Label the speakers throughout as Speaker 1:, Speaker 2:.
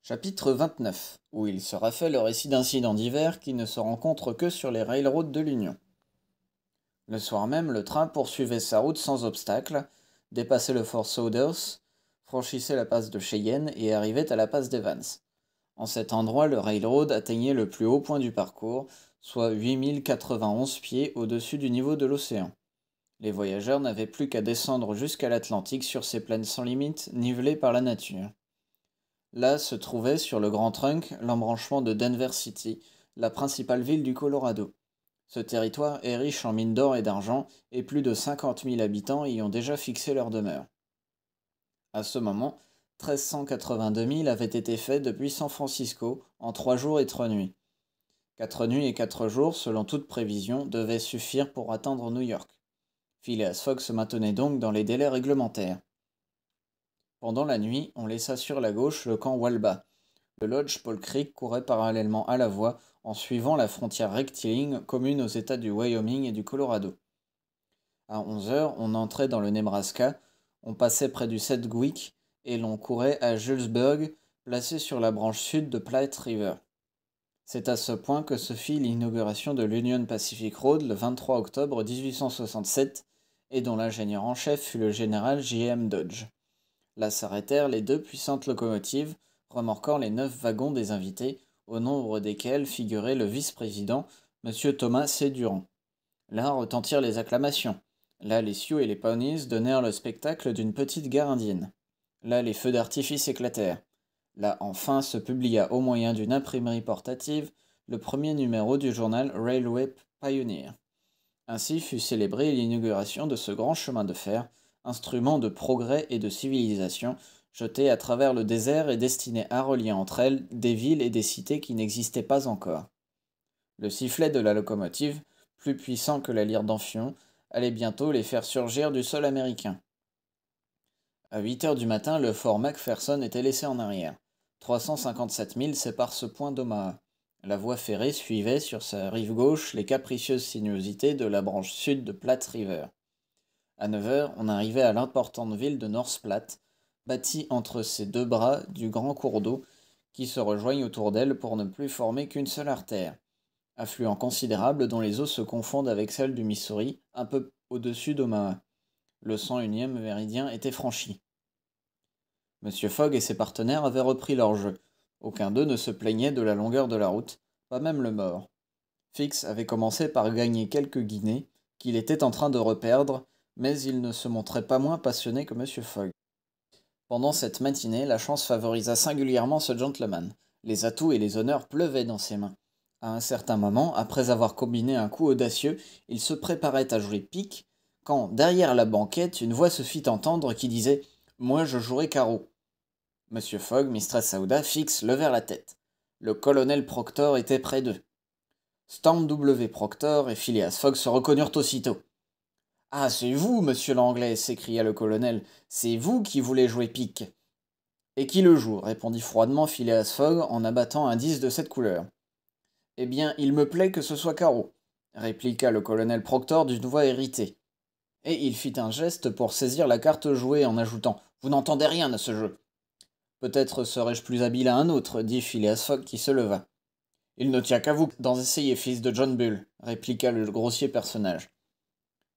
Speaker 1: Chapitre 29, où il sera fait le récit d'incidents divers qui ne se rencontrent que sur les railroads de l'Union. Le soir même, le train poursuivait sa route sans obstacle, dépassait le fort Saunders, franchissait la passe de Cheyenne et arrivait à la passe d'Evans. En cet endroit, le railroad atteignait le plus haut point du parcours, soit 8091 pieds au-dessus du niveau de l'océan. Les voyageurs n'avaient plus qu'à descendre jusqu'à l'Atlantique sur ces plaines sans limite, nivelées par la nature. Là se trouvait, sur le Grand Trunk, l'embranchement de Denver City, la principale ville du Colorado. Ce territoire est riche en mines d'or et d'argent, et plus de 50 000 habitants y ont déjà fixé leur demeure. À ce moment, 1382 milles avaient été faits depuis San Francisco en 3 jours et 3 nuits. 4 nuits et 4 jours, selon toute prévision, devaient suffire pour atteindre New York. Phileas Fogg se maintenait donc dans les délais réglementaires. Pendant la nuit, on laissa sur la gauche le camp Walba. Le lodge Paul Creek courait parallèlement à la voie en suivant la frontière rectiligne commune aux États du Wyoming et du Colorado. À 11 heures, on entrait dans le Nebraska, on passait près du Sedgwick et l'on courait à Julesburg, placé sur la branche sud de Platte River. C'est à ce point que se fit l'inauguration de l'Union Pacific Road le 23 octobre 1867 et dont l'ingénieur en chef fut le général J.M. Dodge. Là s'arrêtèrent les 2 puissantes locomotives, remorquant les 9 wagons des invités, au nombre desquels figurait le vice-président, M. Thomas C. Durand. Là retentirent les acclamations. Là les Sioux et les Pawnees donnèrent le spectacle d'une petite guerre indienne. Là les feux d'artifice éclatèrent. Là enfin se publia au moyen d'une imprimerie portative le premier numéro du journal Railway Pioneer. Ainsi fut célébrée l'inauguration de ce grand chemin de fer, instrument de progrès et de civilisation, jeté à travers le désert et destiné à relier entre elles des villes et des cités qui n'existaient pas encore. Le sifflet de la locomotive, plus puissant que la lyre d'Amphion, allait bientôt les faire surgir du sol américain. À 8 heures du matin, le fort McPherson était laissé en arrière. 357 milles séparent ce point d'Omaha. La voie ferrée suivait sur sa rive gauche les capricieuses sinuosités de la branche sud de Platte River. À 9 heures, on arrivait à l'importante ville de North Platte, bâtie entre ces deux bras du grand cours d'eau qui se rejoignent autour d'elle pour ne plus former qu'une seule artère. Affluent considérable dont les eaux se confondent avec celles du Missouri, un peu au-dessus d'Omaha. Le 101e méridien était franchi. M. Fogg et ses partenaires avaient repris leur jeu. Aucun d'eux ne se plaignait de la longueur de la route, pas même le mort. Fix avait commencé par gagner quelques guinées, qu'il était en train de reperdre, mais il ne se montrait pas moins passionné que M. Fogg. Pendant cette matinée, la chance favorisa singulièrement ce gentleman. Les atouts et les honneurs pleuvaient dans ses mains. À un certain moment, après avoir combiné un coup audacieux, il se préparait à jouer pique, quand, derrière la banquette, une voix se fit entendre qui disait « Moi, je jouerai carreau ». M. Fogg, Mistress Aouda, Fix levèrent la tête. Le colonel Proctor était près d'eux. Stamp W. Proctor et Phileas Fogg se reconnurent aussitôt. Ah, c'est vous, monsieur l'Anglais, s'écria le colonel. C'est vous qui voulez jouer pique. Et qui le joue répondit froidement Phileas Fogg en abattant un 10 de cette couleur. Eh bien, il me plaît que ce soit carreau, répliqua le colonel Proctor d'une voix irritée. Et il fit un geste pour saisir la carte jouée en ajoutant Vous n'entendez rien à ce jeu. Peut-être serais-je plus habile à un autre, dit Phileas Fogg qui se leva. Il ne tient qu'à vous d'en essayer, fils de John Bull, répliqua le grossier personnage.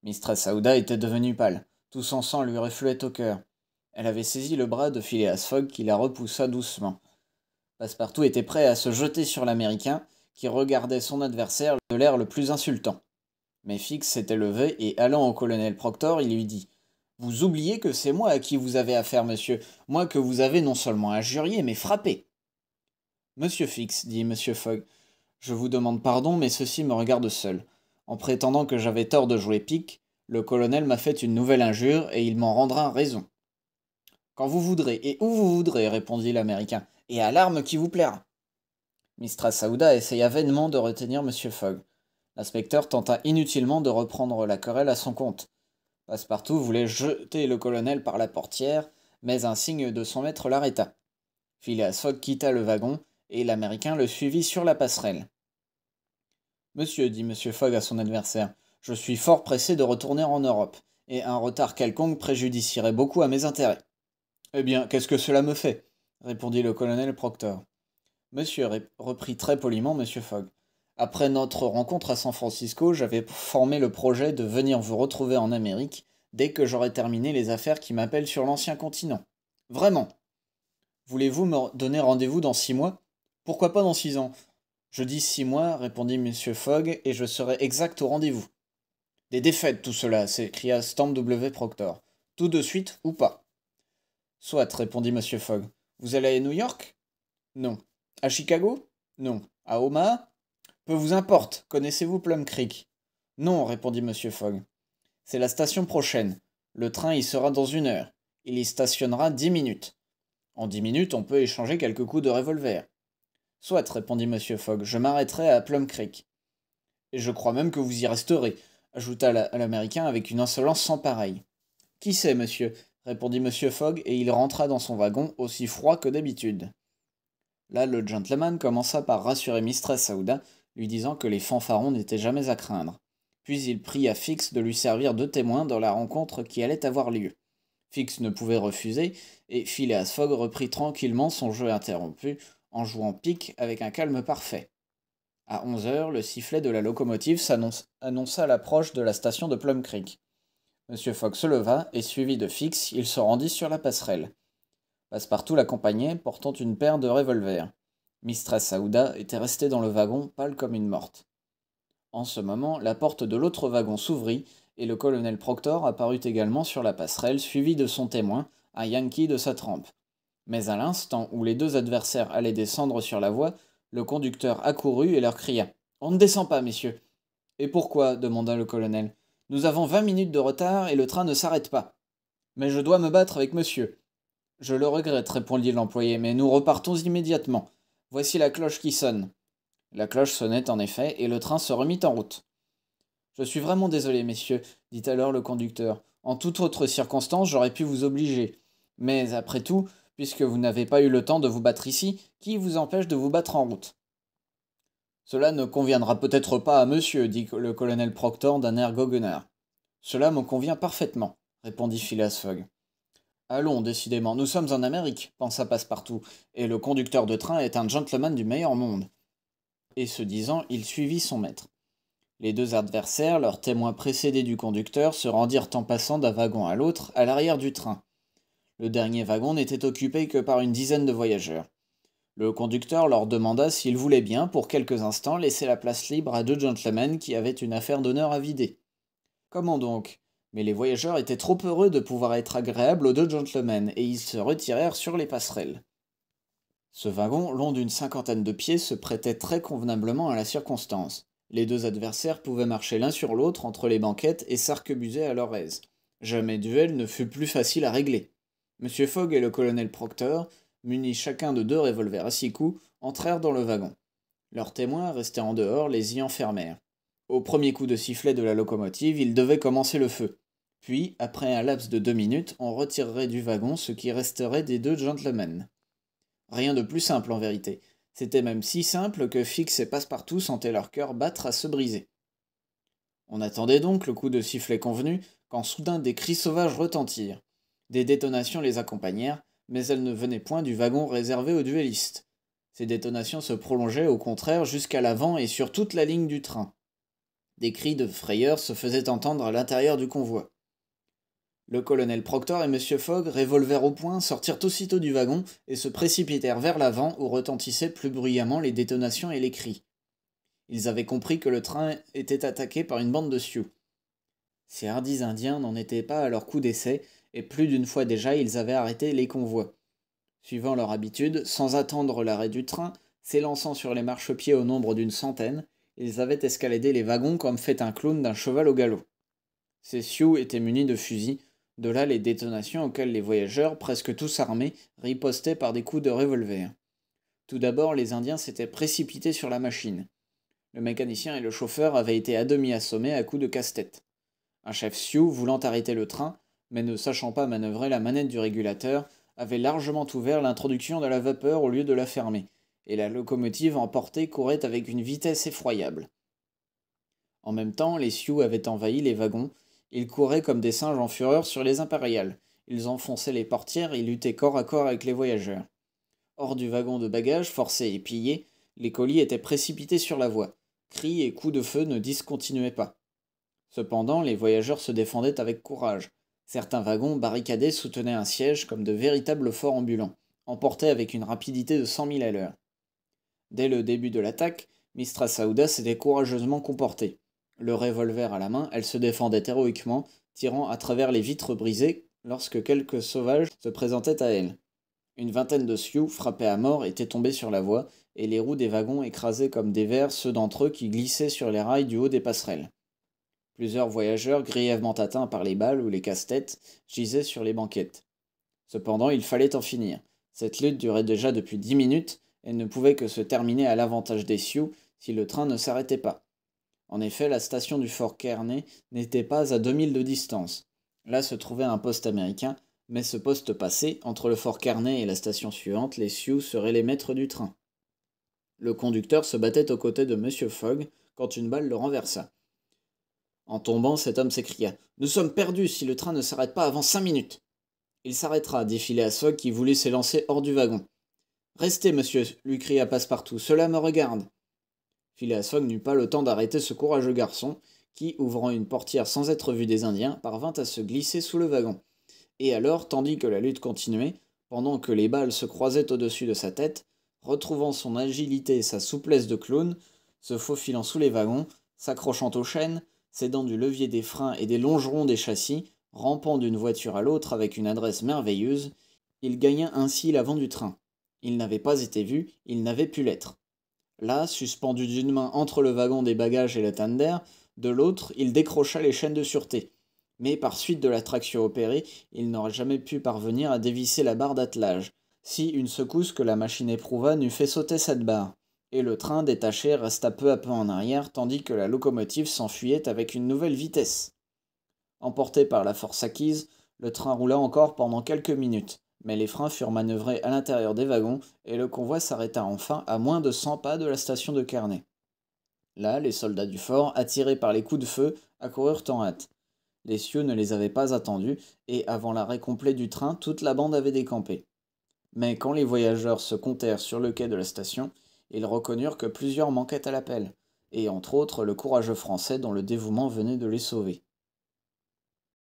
Speaker 1: Mistress Aouda était devenue pâle. Tout son sang lui refluait au cœur. Elle avait saisi le bras de Phileas Fogg qui la repoussa doucement. Passepartout était prêt à se jeter sur l'Américain, qui regardait son adversaire de l'air le plus insultant. Mais Fix s'était levé et, allant au colonel Proctor, il lui dit « Vous oubliez que c'est moi à qui vous avez affaire, monsieur, moi que vous avez non seulement injurié, mais frappé. » Monsieur Fix, dit M. Fogg, je vous demande pardon, mais ceci me regarde seul. En prétendant que j'avais tort de jouer pique, le colonel m'a fait une nouvelle injure et il m'en rendra raison. Quand vous voudrez et où vous voudrez, répondit l'Américain, et à l'arme qui vous plaira. Mistress Aouda essaya vainement de retenir M. Fogg. L'inspecteur tenta inutilement de reprendre la querelle à son compte. Passepartout voulait jeter le colonel par la portière, mais un signe de son maître l'arrêta. Phileas Fogg quitta le wagon, et l'Américain le suivit sur la passerelle. Monsieur, dit M. Fogg à son adversaire, je suis fort pressé de retourner en Europe, et un retard quelconque préjudicierait beaucoup à mes intérêts. Eh bien, qu'est-ce que cela me fait? répondit le colonel Proctor. Monsieur, reprit très poliment monsieur Fogg. Après notre rencontre à San Francisco, j'avais formé le projet de venir vous retrouver en Amérique dès que j'aurai terminé les affaires qui m'appellent sur l'ancien continent. Vraiment. Voulez-vous me donner rendez-vous dans 6 mois? Pourquoi pas dans 6 ans? Je dis 6 mois, répondit monsieur Fogg, et je serai exact au rendez-vous. Des défaites, tout cela, s'écria Stamp W. Proctor. Tout de suite ou pas? Soit, répondit monsieur Fogg. Vous allez à New York? Non. À Chicago? Non. À Omaha? Peu vous importe. Connaissez-vous Plum Creek? Non, répondit monsieur Fogg. C'est la station prochaine. Le train y sera dans 1 heure. Il y stationnera 10 minutes. En 10 minutes, on peut échanger quelques coups de revolver. Soit, répondit monsieur Fogg, je m'arrêterai à Plum Creek. Et je crois même que vous y resterez, ajouta l'Américain avec une insolence sans pareille. Qui sait, monsieur, répondit monsieur Fogg, et il rentra dans son wagon aussi froid que d'habitude. Là, le gentleman commença par rassurer mistress Aouda, lui disant que les fanfarons n'étaient jamais à craindre. Puis il pria Fix de lui servir de témoin dans la rencontre qui allait avoir lieu. Fix ne pouvait refuser, et Phileas Fogg reprit tranquillement son jeu interrompu, en jouant pique avec un calme parfait. À 11 heures, le sifflet de la locomotive annonça l'approche de la station de Plum Creek. Monsieur Fogg se leva, et suivi de Fix, il se rendit sur la passerelle. Passepartout l'accompagnait, portant une paire de revolvers. Mistress Aouda était restée dans le wagon, pâle comme une morte. En ce moment, la porte de l'autre wagon s'ouvrit, et le colonel Proctor apparut également sur la passerelle, suivi de son témoin, un Yankee de sa trempe. Mais à l'instant où les deux adversaires allaient descendre sur la voie, le conducteur accourut et leur cria « On ne descend pas, messieurs !»« Et pourquoi ?» demanda le colonel. « Nous avons 20 minutes de retard et le train ne s'arrête pas. »« Mais je dois me battre avec monsieur. »« Je le regrette, répondit l'employé, mais nous repartons immédiatement. Voici la cloche qui sonne. » La cloche sonnait en effet, et le train se remit en route. Je suis vraiment désolé, messieurs, dit alors le conducteur. En toute autre circonstance, j'aurais pu vous obliger. Mais après tout, puisque vous n'avez pas eu le temps de vous battre ici, qui vous empêche de vous battre en route? Cela ne conviendra peut-être pas à monsieur, dit le colonel Proctor d'un air goguenard. Cela me convient parfaitement, répondit Phileas Fogg. Allons, décidément, nous sommes en Amérique, pensa Passepartout, et le conducteur de train est un gentleman du meilleur monde. Et ce disant, il suivit son maître. Les deux adversaires, leurs témoins précédés du conducteur, se rendirent en passant d'un wagon à l'autre, à l'arrière du train. Le dernier wagon n'était occupé que par une dizaine de voyageurs. Le conducteur leur demanda s'ils voulaient bien, pour quelques instants, laisser la place libre à deux gentlemen qui avaient une affaire d'honneur à vider. Comment donc? Mais les voyageurs étaient trop heureux de pouvoir être agréables aux deux gentlemen, et ils se retirèrent sur les passerelles. Ce wagon, long d'une 50aine de pieds, se prêtait très convenablement à la circonstance. Les deux adversaires pouvaient marcher l'un sur l'autre entre les banquettes et s'arquebuser à leur aise. Jamais duel ne fut plus facile à régler. M. Fogg et le colonel Proctor, munis chacun de 2 revolvers à 6 coups, entrèrent dans le wagon. Leurs témoins, restés en dehors, les y enfermèrent. Au premier coup de sifflet de la locomotive, ils devaient commencer le feu. Puis, après un laps de 2 minutes, on retirerait du wagon ce qui resterait des deux gentlemen. Rien de plus simple en vérité. C'était même si simple que Fix et Passepartout sentaient leur cœur battre à se briser. On attendait donc le coup de sifflet convenu, quand soudain des cris sauvages retentirent. Des détonations les accompagnèrent, mais elles ne venaient point du wagon réservé aux duellistes. Ces détonations se prolongeaient au contraire jusqu'à l'avant et sur toute la ligne du train. Des cris de frayeur se faisaient entendre à l'intérieur du convoi. Le colonel Proctor et M. Fogg, revolver au poing, sortirent aussitôt du wagon et se précipitèrent vers l'avant où retentissaient plus bruyamment les détonations et les cris. Ils avaient compris que le train était attaqué par une bande de Sioux. Ces hardis indiens n'en étaient pas à leur coup d'essai, et plus d'une fois déjà ils avaient arrêté les convois. Suivant leur habitude, sans attendre l'arrêt du train, s'élançant sur les marchepieds au nombre d'une centaine, ils avaient escaladé les wagons comme fait un clown d'un cheval au galop. Ces Sioux étaient munis de fusils, de là les détonations auxquelles les voyageurs, presque tous armés, ripostaient par des coups de revolver. Tout d'abord, les Indiens s'étaient précipités sur la machine. Le mécanicien et le chauffeur avaient été à demi assommés à coups de casse-tête. Un chef Sioux, voulant arrêter le train, mais ne sachant pas manœuvrer la manette du régulateur, avait largement ouvert l'introduction de la vapeur au lieu de la fermer, et la locomotive emportée courait avec une vitesse effroyable. En même temps, les Sioux avaient envahi les wagons. Ils couraient comme des singes en fureur sur les impériales. Ils enfonçaient les portières et luttaient corps à corps avec les voyageurs. Hors du wagon de bagages, forcés et pillés, les colis étaient précipités sur la voie. Cris et coups de feu ne discontinuaient pas. Cependant, les voyageurs se défendaient avec courage. Certains wagons barricadés soutenaient un siège comme de véritables forts ambulants, emportés avec une rapidité de 100 000 à l'heure. Dès le début de l'attaque, Mistras Aouda s'était courageusement comportée. Le revolver à la main, elle se défendait héroïquement, tirant à travers les vitres brisées lorsque quelques sauvages se présentaient à elle. Une vingtaine de Sioux, frappés à mort, étaient tombés sur la voie, et les roues des wagons écrasaient comme des vers ceux d'entre eux qui glissaient sur les rails du haut des passerelles. Plusieurs voyageurs, grièvement atteints par les balles ou les casse-têtes, gisaient sur les banquettes. Cependant, il fallait en finir. Cette lutte durait déjà depuis 10 minutes, et ne pouvait que se terminer à l'avantage des Sioux si le train ne s'arrêtait pas. En effet, la station du fort Kearney n'était pas à 2 milles de distance. Là se trouvait un poste américain, mais ce poste passé, entre le fort Kearney et la station suivante, les Sioux seraient les maîtres du train. Le conducteur se battait aux côtés de M. Fogg quand une balle le renversa. En tombant, cet homme s'écria : « Nous sommes perdus si le train ne s'arrête pas avant 5 minutes. » Il s'arrêtera, dit Phileas Fogg qui voulut s'élancer hors du wagon. « Restez, monsieur, lui cria Passepartout, cela me regarde. » Phileas Fogg n'eut pas le temps d'arrêter ce courageux garçon, qui, ouvrant une portière sans être vu des Indiens, parvint à se glisser sous le wagon. Et alors, tandis que la lutte continuait, pendant que les balles se croisaient au-dessus de sa tête, retrouvant son agilité et sa souplesse de clown, se faufilant sous les wagons, s'accrochant aux chaînes, s'aidant du levier des freins et des longerons des châssis, rampant d'une voiture à l'autre avec une adresse merveilleuse, il gagna ainsi l'avant du train. Il n'avait pas été vu, il n'avait pu l'être. Là, suspendu d'une main entre le wagon des bagages et le tender, de l'autre, il décrocha les chaînes de sûreté. Mais par suite de la traction opérée, il n'aurait jamais pu parvenir à dévisser la barre d'attelage, si une secousse que la machine éprouva n'eût fait sauter cette barre, et le train détaché resta peu à peu en arrière, tandis que la locomotive s'enfuyait avec une nouvelle vitesse. Emporté par la force acquise, le train roula encore pendant quelques minutes, mais les freins furent manœuvrés à l'intérieur des wagons, et le convoi s'arrêta enfin à moins de 100 pas de la station de Kearney. Là, les soldats du fort, attirés par les coups de feu, accoururent en hâte. Les Sioux ne les avaient pas attendus, et avant l'arrêt complet du train, toute la bande avait décampé. Mais quand les voyageurs se comptèrent sur le quai de la station, ils reconnurent que plusieurs manquaient à l'appel, et entre autres le courageux Français dont le dévouement venait de les sauver.